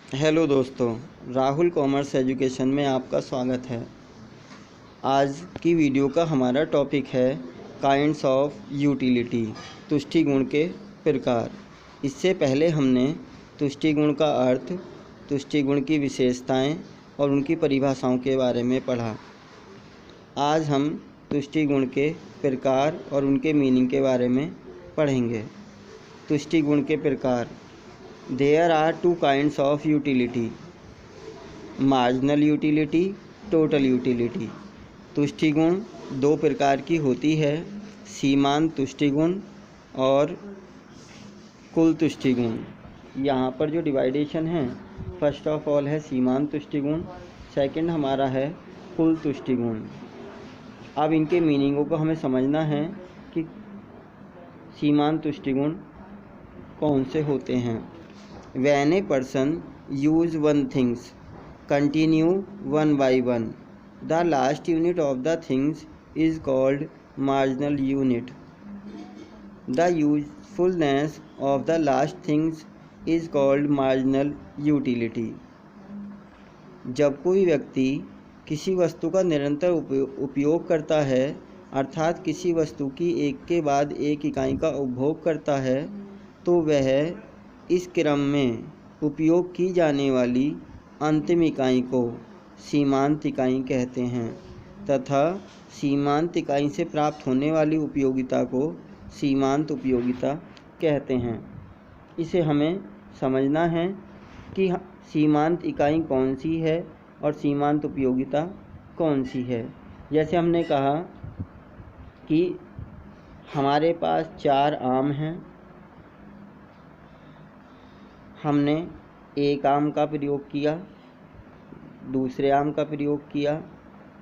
Hello दोस्तों, Rahul commerce education में आपका स्वागत है। आज की वीडियो का हमारा टॉपिक है काइंड्स ऑफ यूटिलिटी, तुष्टि गुण के प्रकार। इससे पहले हमने तुष्टि गुण का अर्थ, तुष्टि गुण की विशेषताएं और उनकी परिभाषाओं के बारे में पढ़ा। आज हम तुष्टि गुण के प्रकार और उनके मीनिंग के बारे में पढ़ेंगे। तुष्टि गुण के प्रकार। There are two kinds of utility: marginal utility, total utility। तुष्टि गुण दो प्रकार की होती है, सीमांत तुष्टि गुण और कुल तुष्टि गुण। यहाँ पर जो डिवाइडेशन है, फर्स्ट ऑफ ऑल है सीमांत तुष्टि गुण, सेकंड हमारा है कुल तुष्टि गुण। अब इनके मीनिंगों को हमें समझना है कि सीमांत तुष्टि गुण कौन से होते हैं। When a person use one things continue one by one, the last unit of the things is called marginal unit. The usefulness of the last things is called marginal utility. जब कोई व्यक्ति किसी वस्तु का निरंतर उपयोग करता है, अर्थात किसी वस्तु की एक के बाद एक इकाई का उपभोग करता है, तो वह इस क्रम में उपयोग की जाने वाली अंतिम इकाई को सीमांत इकाई कहते हैं तथा सीमांत इकाई से प्राप्त होने वाली उपयोगिता को सीमांत उपयोगिता कहते हैं। इसे हमें समझना है कि सीमांत इकाई कौन सी है और सीमांत उपयोगिता कौन सी है। जैसे हमने कहा कि हमारे पास 4 आम हैं, हमने एक आम का प्रयोग किया, दूसरे आम का प्रयोग किया,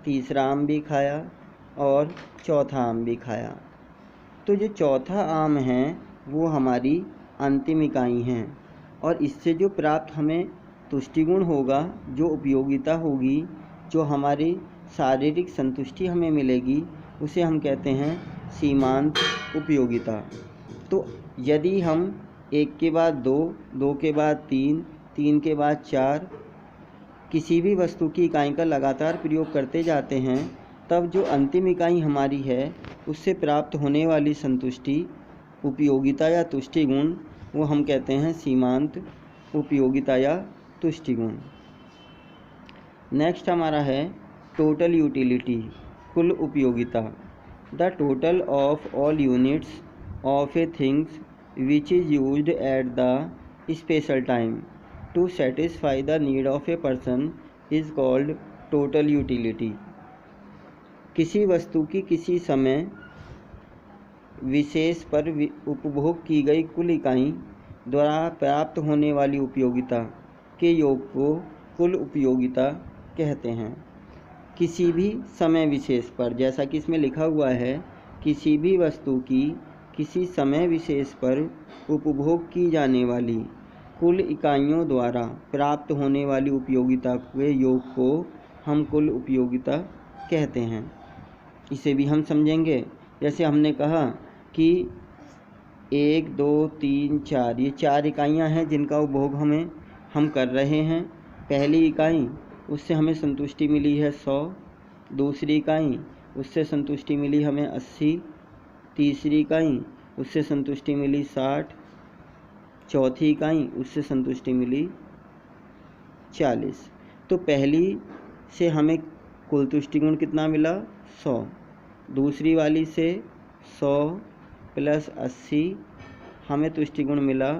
तीसरा आम भी खाया और चौथा आम भी खाया। तो जो चौथा आम है वो हमारी अंतिम इकाई हैं और इससे जो प्राप्त हमें तुष्टि गुण होगा, जो उपयोगिता होगी, जो हमारी शारीरिक संतुष्टि हमें मिलेगी, उसे हम कहते हैं सीमांत उपयोगिता। तो यदि हम 1 के बाद 2, 2 के बाद 3, 3 के बाद 4 किसी भी वस्तु की इकाई का लगातार प्रयोग करते जाते हैं, तब जो अंतिम इकाई हमारी है उससे प्राप्त होने वाली संतुष्टि, उपयोगिता या तुष्टि गुण, वो हम कहते हैं सीमांत उपयोगिता या तुष्टि गुण। नेक्स्ट हमारा है टोटल यूटिलिटी, कुल उपयोगिता। The total of all units of A things which is used at the special time to satisfy the need of a person is called total utility। किसी वस्तु की किसी समय विशेष पर उपभोग की गई कुल इकाई द्वारा प्राप्त होने वाली उपयोगिता के योग को कुल उपयोगिता कहते हैं। किसी भी समय विशेष पर, जैसा कि इसमें लिखा हुआ है, किसी भी वस्तु की किसी समय विशेष पर उपभोग की जाने वाली कुल इकाइयों द्वारा प्राप्त होने वाली उपयोगिता के योग को हम कुल उपयोगिता कहते हैं। इसे भी हम समझेंगे। जैसे हमने कहा कि 1, 2, 3, 4 ये 4 इकाइयाँ हैं जिनका उपभोग हम कर रहे हैं। पहली इकाई, उससे हमें संतुष्टि मिली है 100, दूसरी इकाई उससे संतुष्टि मिली हमें 80, तीसरी इकाई उससे संतुष्टि मिली 60, चौथी इकाई उससे संतुष्टि मिली 40। तो पहली से हमें कुल तुष्टि गुण कितना मिला? 100। दूसरी वाली से 100 + 80 हमें तुष्टि गुण मिला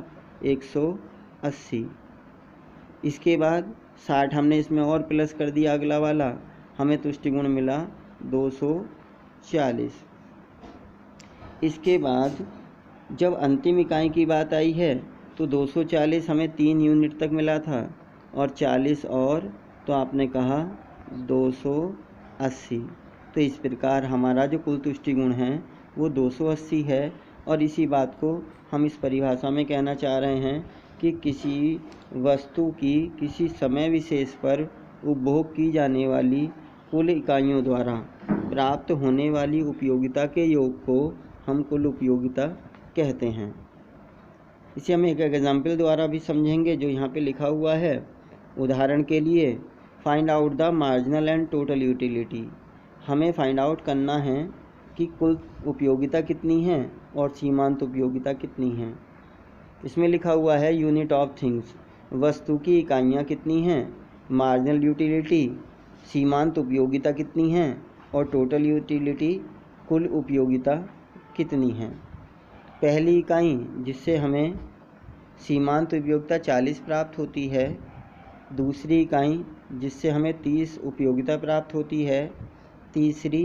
180। इसके बाद 60 हमने इसमें और प्लस कर दिया, अगला वाला हमें तुष्टि गुण मिला 240। इसके बाद जब अंतिम इकाई की बात आई है तो 240 हमें 3 यूनिट तक मिला था और 40 और, तो आपने कहा 280। तो इस प्रकार हमारा जो कुल तुष्टि गुण है वो 280 है। और इसी बात को हम इस परिभाषा में कहना चाह रहे हैं कि किसी वस्तु की किसी समय विशेष पर उपभोग की जाने वाली कुल इकाइयों द्वारा प्राप्त होने वाली उपयोगिता के योग को हम कुल उपयोगिता कहते हैं। इसे हम एक एग्जाम्पल द्वारा भी समझेंगे जो यहाँ पे लिखा हुआ है। उदाहरण के लिए find out the marginal and total utility. हमें फाइंड आउट करना है कि कुल उपयोगिता कितनी है और सीमांत उपयोगिता कितनी है। इसमें लिखा हुआ है यूनिट ऑफ थिंग्स, वस्तु की इकाइयाँ कितनी हैं, मार्जिनल यूटिलिटी सीमांत उपयोगिता कितनी है और टोटल यूटिलिटी कुल उपयोगिता कितनी है। पहली इकाई जिससे हमें सीमांत उपयोगिता 40 प्राप्त होती है, दूसरी इकाई जिससे हमें 30 उपयोगिता प्राप्त होती है, तीसरी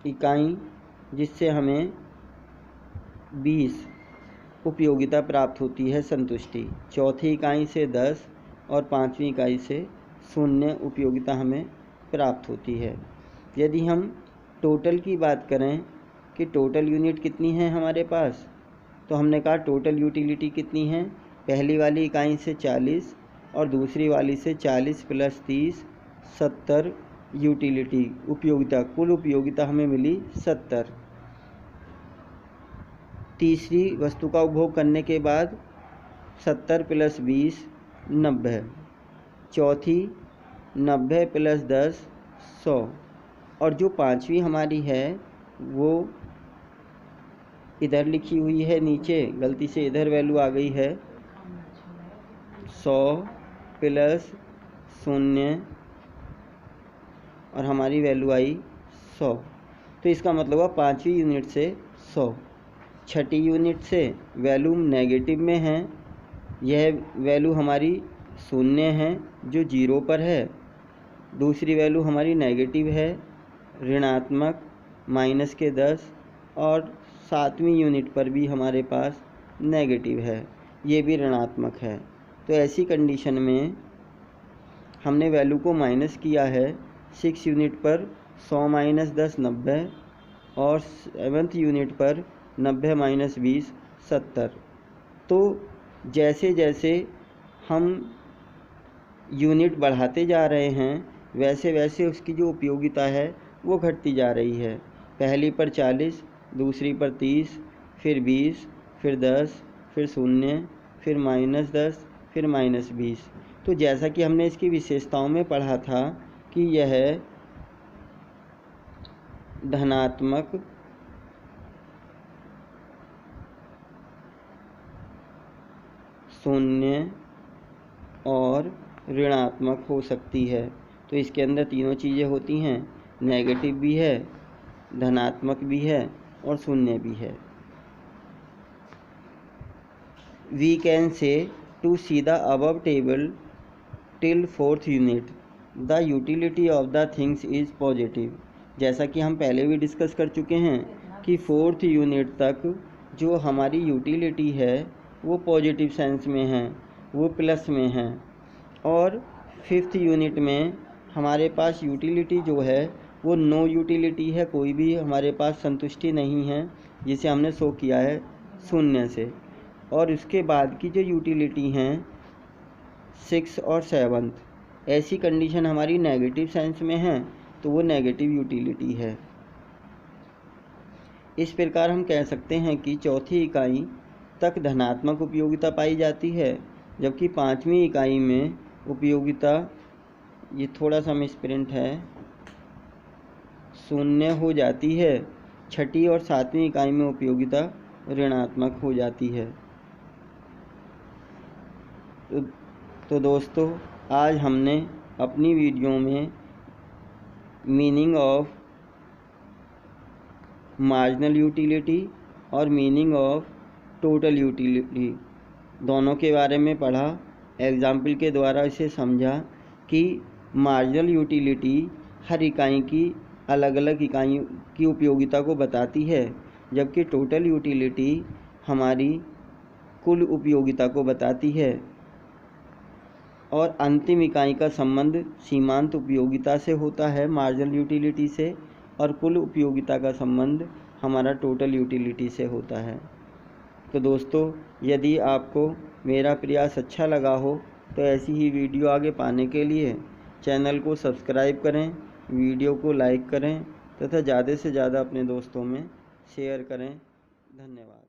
इकाई जिससे हमें 20 उपयोगिता प्राप्त होती है संतुष्टि, चौथी इकाई से 10 और पांचवी इकाई से 0 उपयोगिता हमें प्राप्त होती है। यदि हम टोटल की बात करें कि टोटल यूनिट कितनी है हमारे पास, तो हमने कहा टोटल यूटिलिटी कितनी है, पहली वाली इकाई से 40 और दूसरी वाली से 40 + 30 70 यूटिलिटी उपयोगिता, कुल उपयोगिता हमें मिली 70। तीसरी वस्तु का उपभोग करने के बाद 70 + 20 90, चौथी 90 + 10 100 और जो पांचवी हमारी है वो इधर लिखी हुई है, नीचे गलती से इधर वैल्यू आ गई है 100 + 0 और हमारी वैल्यू आई 100। तो इसका मतलब है पांचवी यूनिट से 100, छठी यूनिट से वैल्यू नेगेटिव में है, यह वैल्यू हमारी 0 है जो 0 पर है, दूसरी वैल्यू हमारी नेगेटिव है ऋणात्मक -10 और सातवीं यूनिट पर भी हमारे पास नेगेटिव है, ये भी ऋणात्मक है। तो ऐसी कंडीशन में हमने वैल्यू को माइनस किया है। 6 यूनिट पर 100 - 10 90 और 7th यूनिट पर 90 - 20 70। तो जैसे जैसे हम यूनिट बढ़ाते जा रहे हैं वैसे वैसे उसकी जो उपयोगिता है वो घटती जा रही है। पहली पर 40, दूसरी पर 30, फिर 20, फिर 10, फिर 0, फिर -10, फिर -20। तो जैसा कि हमने इसकी विशेषताओं में पढ़ा था कि यह धनात्मक, शून्य और ऋणात्मक हो सकती है। तो इसके अंदर तीनों चीज़ें होती हैं, नेगेटिव भी है, धनात्मक भी है और शून्य भी है। We can say to see the above table till 4th unit, the utility of the things is positive। जैसा कि हम पहले भी डिस्कस कर चुके हैं कि 4th यूनिट तक जो हमारी यूटिलिटी है वो पॉजिटिव सेंस में है, वो प्लस में है, और 5th यूनिट में हमारे पास यूटिलिटी जो है वो नो यूटिलिटी है, कोई भी हमारे पास संतुष्टि नहीं है, जिसे हमने शो किया है 0 से। और उसके बाद की जो यूटिलिटी हैं 6 और 7th, ऐसी कंडीशन हमारी नेगेटिव सेंस में है, तो वो नेगेटिव यूटिलिटी है। इस प्रकार हम कह सकते हैं कि चौथी इकाई तक धनात्मक उपयोगिता पाई जाती है, जबकि पांचवी इकाई में उपयोगिता, ये थोड़ा सा मिसप्रिंट है, 0 हो जाती है। छठी और सातवीं इकाई में उपयोगिता ऋणात्मक हो जाती है। तो दोस्तों, आज हमने अपनी वीडियो में मीनिंग ऑफ मार्जिनल यूटिलिटी और मीनिंग ऑफ टोटल यूटिलिटी दोनों के बारे में पढ़ा, एग्जाम्पल के द्वारा इसे समझा कि मार्जिनल यूटिलिटी हर इकाई की अलग अलग इकाइयों की उपयोगिता को बताती है, जबकि टोटल यूटिलिटी हमारी कुल उपयोगिता को बताती है। और अंतिम इकाई का संबंध सीमांत उपयोगिता से होता है मार्जिनल यूटिलिटी से, और कुल उपयोगिता का संबंध हमारा टोटल यूटिलिटी से होता है। तो दोस्तों, यदि आपको मेरा प्रयास अच्छा लगा हो तो ऐसी ही वीडियो आगे पाने के लिए चैनल को सब्सक्राइब करें, वीडियो को लाइक करें तथा ज़्यादा से ज़्यादा अपने दोस्तों में शेयर करें। धन्यवाद।